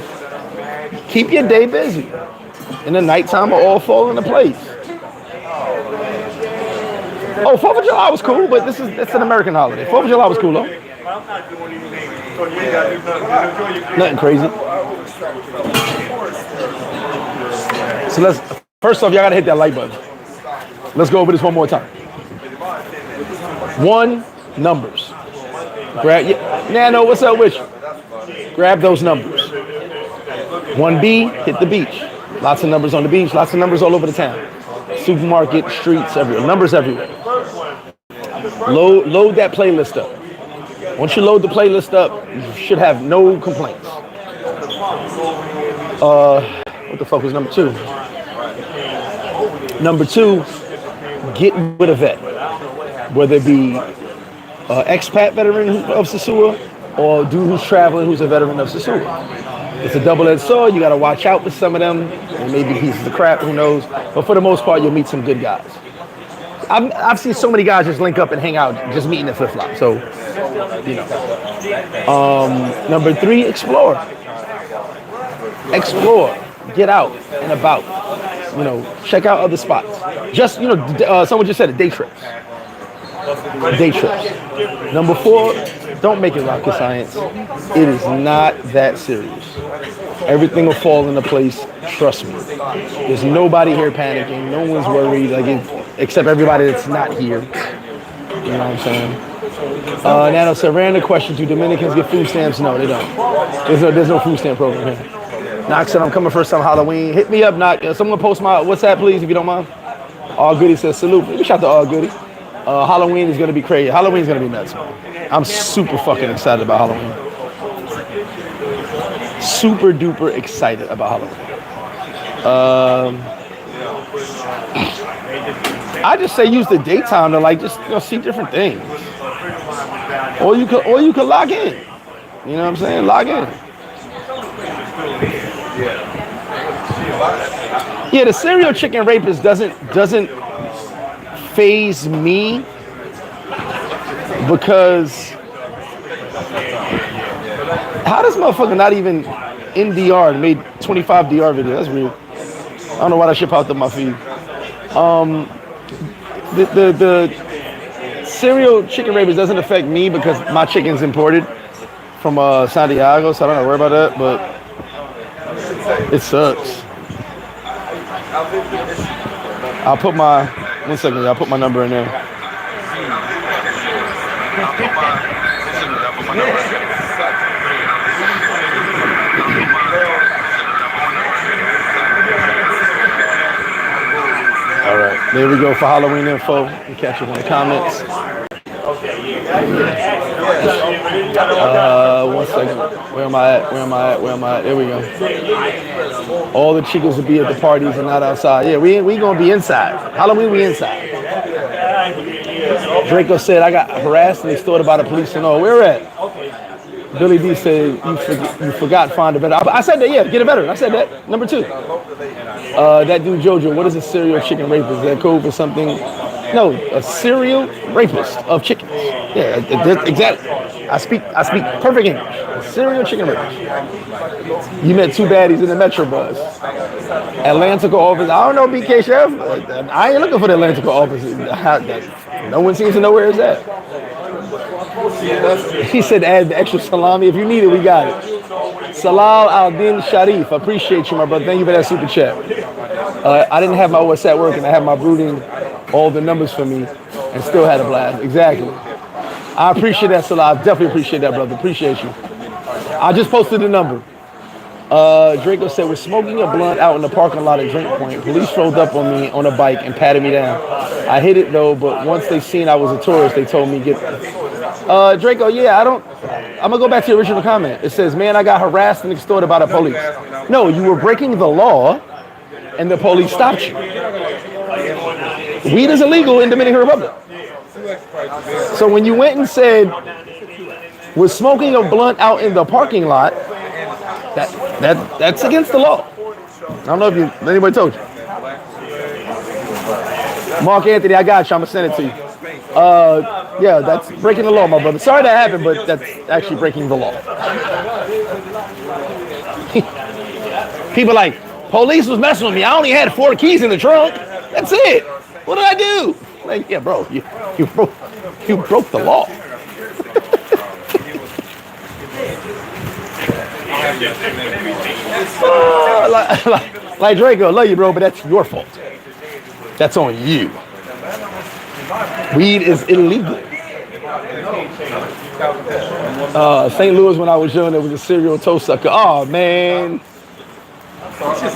Keep your day busy. And the nighttime will all fall into place. Oh, 4th of July was cool, but it's an American holiday. 4th of July was cool, though. Nothing crazy. So first off, y'all gotta hit that like button. Let's go over this one more time. 1, numbers. Nano, what's up with you? Grab those numbers. 1B, hit the beach. Lots of numbers on the beach, lots of numbers all over the town. Supermarket, streets, everywhere. Numbers everywhere. Load that playlist up. Once you load the playlist up, you should have no complaints. What the fuck was number 2? Number 2, get with a vet. Whether it be expat veteran of Sosua or dude who's traveling who's a veteran of Sosua. It's a double-edged sword. You got to watch out for some of them. They may be pieces of crap, who knows. But for the most part, you'll meet some good guys. I've seen so many guys just link up and hang out, just meeting at flip-flop. So, you know. Number 3, explore. Explore. Get out and about. You know, check out other spots. Just, someone just said it, day trips. day trips. Number 4, don't make it rocket science. It is not that serious. Everything will fall into place. Trust me. There's nobody here panicking. No one's worried, except everybody that's not here. You know what I'm saying? Nano said, random question: do Dominicans get food stamps? No, they don't. There's no food stamp program here. Knox said, I'm coming first time Halloween. Hit me up, Knox. Someone post my WhatsApp, please, if you don't mind. All Goody says, salute. Maybe shout to All Goody. Halloween is going to be crazy. Halloween's going to be nuts, man. I'm super fucking excited about Halloween. Super duper excited about Halloween. I just say use the daytime to just see different things. Or you could log in. You know what I'm saying? Log in. Yeah, the serial chicken rapist doesn't faze me because how does motherfucker not even in DR made 25 DR videos? That's weird. I don't know why that shit popped up my feed. The serial chicken rapist doesn't affect me because my chicken's imported from Santiago, so I don't have to worry about that, but it sucks. I'll put my number in there. All right, there we go for Halloween info. You catch it in the comments. 1 second. Where am I at? There we go. All the chicos will be at the parties and not outside. Yeah, we gonna be inside. Halloween, we inside. Draco said, I got harassed and extorted by the police and all. Where at? Billy D said, you forgot find a better. I said that, yeah, get a veteran. I said that. Number 2. That dude Jojo, what is a serial chicken rapist? Is that code for something? No, a serial rapist of chickens. Yeah, exactly. I speak perfect English. A serial chicken rapist. You met 2 baddies in the Metro bus. Atlantica office. I don't know, BK Chef. I ain't looking for the Atlantica office. No one seems to know where it's at. He said add the extra salami. If you need it, we got it. Salal Al-Din Sharif. Appreciate you, my brother. Thank you for that super chat. I didn't have my WhatsApp working. I had my brooding all the numbers for me and still had a blast. Exactly. I appreciate that, Salah. I definitely appreciate that, brother. Appreciate you. I just posted the number. Draco said, we're smoking a blunt out in the parking lot at Drink Point. Police rolled up on me on a bike and patted me down. I hit it though, but once they seen I was a tourist, they told me get Draco, yeah, I'm gonna go back to your original comment. It says, man, I got harassed and extorted by the police. No, you were breaking the law and the police stopped you. Weed is illegal in Dominican Republic. So when you went and said, we're smoking a blunt out in the parking lot, that's against the law. I don't know if anybody told you. Mark Anthony, I got you. I'm gonna send it to you. Yeah, that's breaking the law, my brother. Sorry that happened, but that's actually breaking the law. People like, police was messing with me. I only had 4 keys in the trunk. That's it. What did I do? Like, yeah, bro, you broke the law. Like Draco, love you, bro, but that's your fault. That's on you. Weed is illegal. St. Louis, when I was young, there was a serial toe sucker. Oh, man.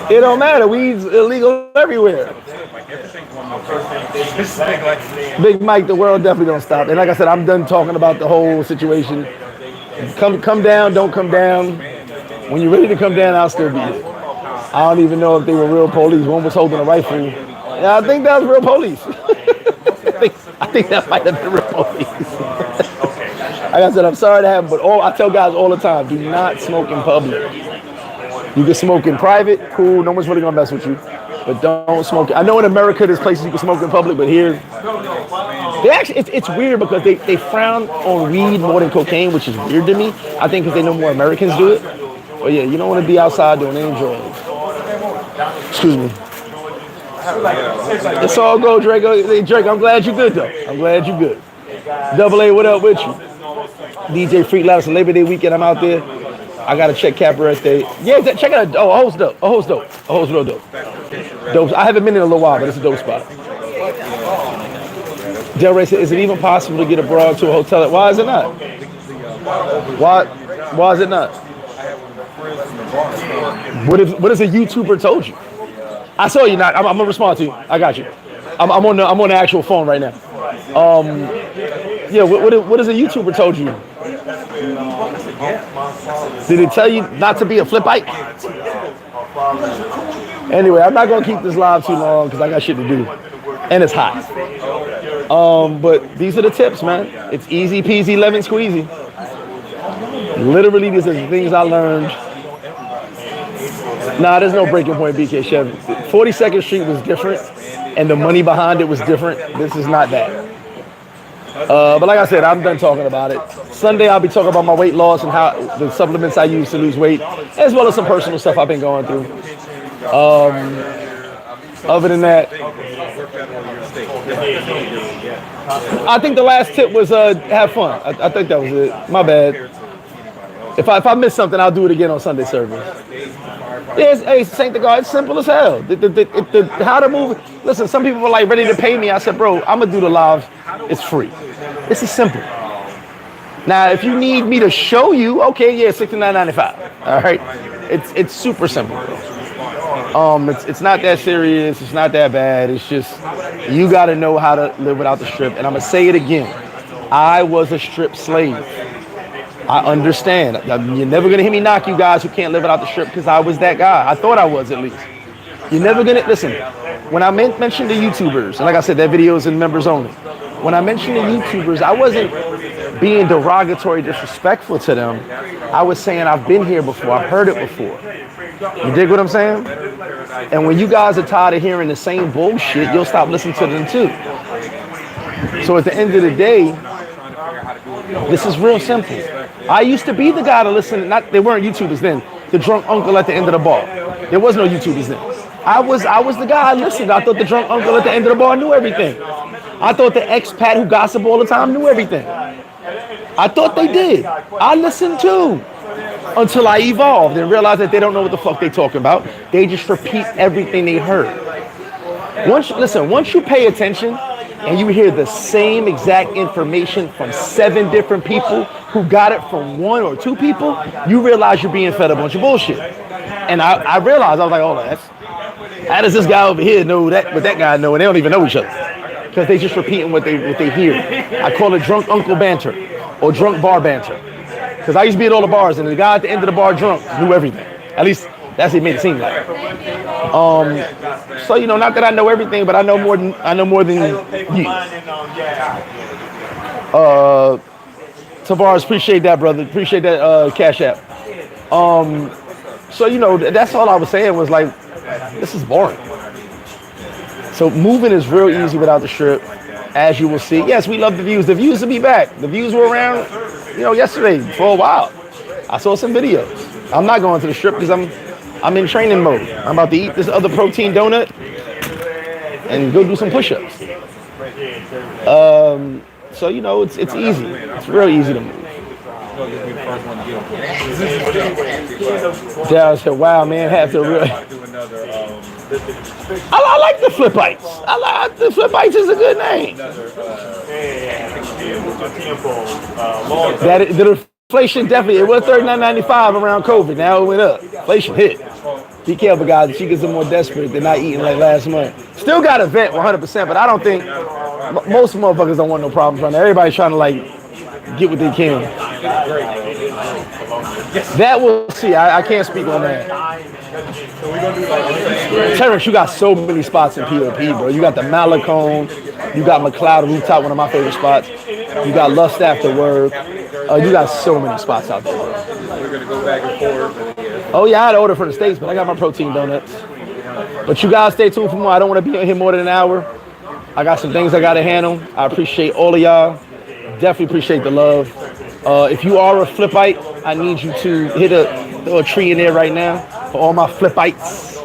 It don't matter. Weed's illegal everywhere. Big Mike, the world definitely don't stop. And like I said, I'm done talking about the whole situation. Come down, don't come down. When you're ready to come down, I'll still be here. I don't even know if they were real police. One was holding a rifle. Yeah, I think that was real police. I think that might have been real police. Like I said, I'm sorry to have, but I tell guys all the time, do not smoke in public. You can smoke in private, cool, no one's really gonna mess with you. But don't smoke. I know in America there's places you can smoke in public, but here, they actually, it's weird because they frown on weed more than cocaine, which is weird to me. I think because they know more Americans do it. But yeah, you don't want to be outside doing any drugs. Excuse me. It's all go, Draco. Hey, Drake, I'm glad you're good though. I'm glad you're good. Double A, what up with you? DJ Freak Loud, it's a Labor Day weekend. I'm out there. I gotta check Cabaret. Yeah, check it out. Oh, a host dope. A host real dope. Dope. I haven't been in a little while, but it's a dope spot. Del Ray said, is it even possible to get abroad to a hotel? Why is it not? Why is it not? What if a YouTuber told you? I saw you not. I'm gonna respond to you. I got you. I'm on the actual phone right now. Yeah. What if a YouTuber told you? Did it tell you not to be a flipite? Anyway, I'm not gonna keep this live too long because I got shit to do, and it's hot. But these are the tips, man. It's easy peasy lemon squeezy. Literally, these are the things I learned. Nah, there's no breaking point, BK Chevy. 42nd Street was different, and the money behind it was different. This is not that. But like I said, I'm done talking about it. Sunday, I'll be talking about my weight loss and how the supplements I use to lose weight, as well as some personal stuff I've been going through. Other than that, I think the last tip was have fun. I think that was it. My bad. If I miss something, I'll do it again on Sunday service. Yeah, hey, Saint the God, it's simple as hell. How to move. Listen, some people were like ready to pay me. I said, bro, I'm gonna do the live. It's free. This is simple. Now, if you need me to show you, okay, yeah, $69.95. All right, it's super simple. It's not that serious. It's not that bad. It's just you got to know how to live without the strip. And I'm gonna say it again. I was a strip slave. I understand. You're never gonna hear me knock you guys who can't live without the strip because I was that guy. I thought I was at least. You're never gonna listen. When I mentioned the YouTubers, and like I said, that video is in members only. When I mentioned the YouTubers, I wasn't being derogatory, disrespectful to them. I was saying I've been here before. I've heard it before. You dig what I'm saying? And when you guys are tired of hearing the same bullshit, you'll stop listening to them too. So at the end of the day, this is real simple. I used to be the guy to listen. They weren't YouTubers then. The drunk uncle at the end of the bar. There was no YouTubers then. I was the guy I listened. I thought the drunk uncle at the end of the bar knew everything. I thought the expat who gossip all the time knew everything. I thought they did. I listened too. Until I evolved and realized that they don't know what the fuck they talking about. They just repeat everything they heard. Once you pay attention and you hear the same exact information from 7 different people who got it from 1 or 2 people, you realize you're being fed a bunch of bullshit. And I realized, I was like, oh, how does this guy over here know that what that guy know and they don't even know each other? Because they just repeating what they hear. I call it drunk uncle banter or drunk bar banter. Because I used to be at all the bars and the guy at the end of the bar drunk knew everything. At least that's what it made it seem like. So not that I know everything, but I know more than you. Tavares, appreciate that, brother. Appreciate that Cash App. So that's all I was saying was like, this is boring. So moving is real easy without the strip, as you will see. Yes, we love the views. The views will be back. The views were around, yesterday for a while. I saw some videos. I'm not going to the strip because I'm in training mode. I'm about to eat this other protein donut and go do some push-ups. So it's easy. It's real easy to move. Dad said, "Wow, man, have to really." I like the Flipites. I like the Flipites is a good name. The inflation definitely, it was $39.95 around COVID. Now it went up. Inflation hit. Be careful, guys. She gets more desperate than not eating like last month. Still got a vet 100%, but I don't think most motherfuckers don't want no problems right now. Everybody's trying to get what they can. That we'll see. I can't speak on that. Terrence, you got so many spots in POP, bro. You got the Malecone. You got McLeod Rooftop, one of my favorite spots. You got Lust After Work. You got so many spots out there, bro. We're going to go back and forth. Oh, yeah, I had to order for the States, but I got my protein donuts. But you guys stay tuned for more. I don't want to be on here more than an hour. I got some things I got to handle. I appreciate all of y'all. Definitely appreciate the love. If you are a Flipite, I need you to throw a tree in there right now for all my Flipites.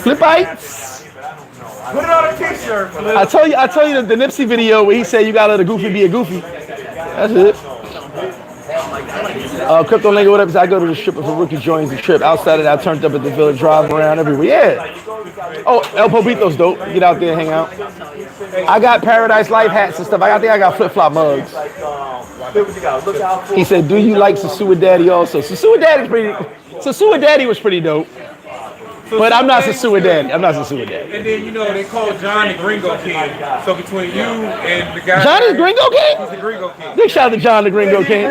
Flipites! Put it on a t-shirt, Flip. I tell you the Nipsey video where he said you gotta let a goofy be a goofy. That's it. Crypto Lingo, what up? I go to the stripper for rookie joins the trip. Outside of that, I turned up at the village, drive around everywhere. Yeah. Oh, El Pobito's dope. Get out there and hang out. I got Paradise Life hats and stuff. I think I got flip-flop mugs. He said, do you like Sosua Daddy also? Sosua Daddy was pretty dope. But I'm not Sosua Daddy. And then, you know, they call John the Gringo King. So between you and the guy... John is Gringo King? He's the Gringo King. Big shout out to John the Gringo King.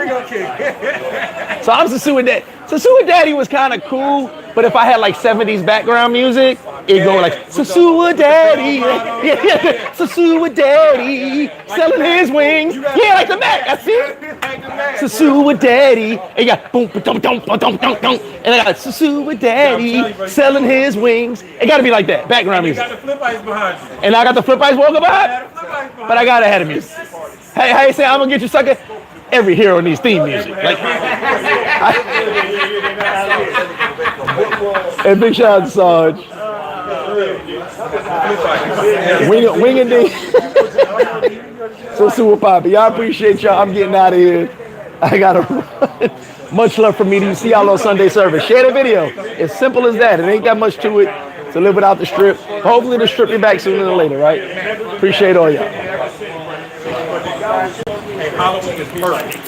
So I'm Sosua Daddy. Sosua Daddy was kind of cool, but if I had like 70s background music, it'd go like, Sosua Daddy. Yeah. Sosua Daddy. Selling his wings. Yeah, like the Mac. I see it. Sosua Daddy. And you got boom, ba-dum, dum, ba-dum, dum, dum. And I got Sosua Daddy selling his wings. It got to be like that, background music. You got the flip ice behind you. And I got the flip ice walking behind. But I got to have the music. Hey, how you say I'm going to get you sucker? Every hero needs theme music. Like, and big shout out to Sarge. Wing and ding. So super poppy. Y'all appreciate y'all. I'm getting out of here. I gotta run. Much love from me to you. See y'all on Sunday service. Share the video. It's simple as that. It ain't that much to it to live without the strip. Hopefully the strip be back sooner than later, right? Appreciate all y'all. Halloween is perfect.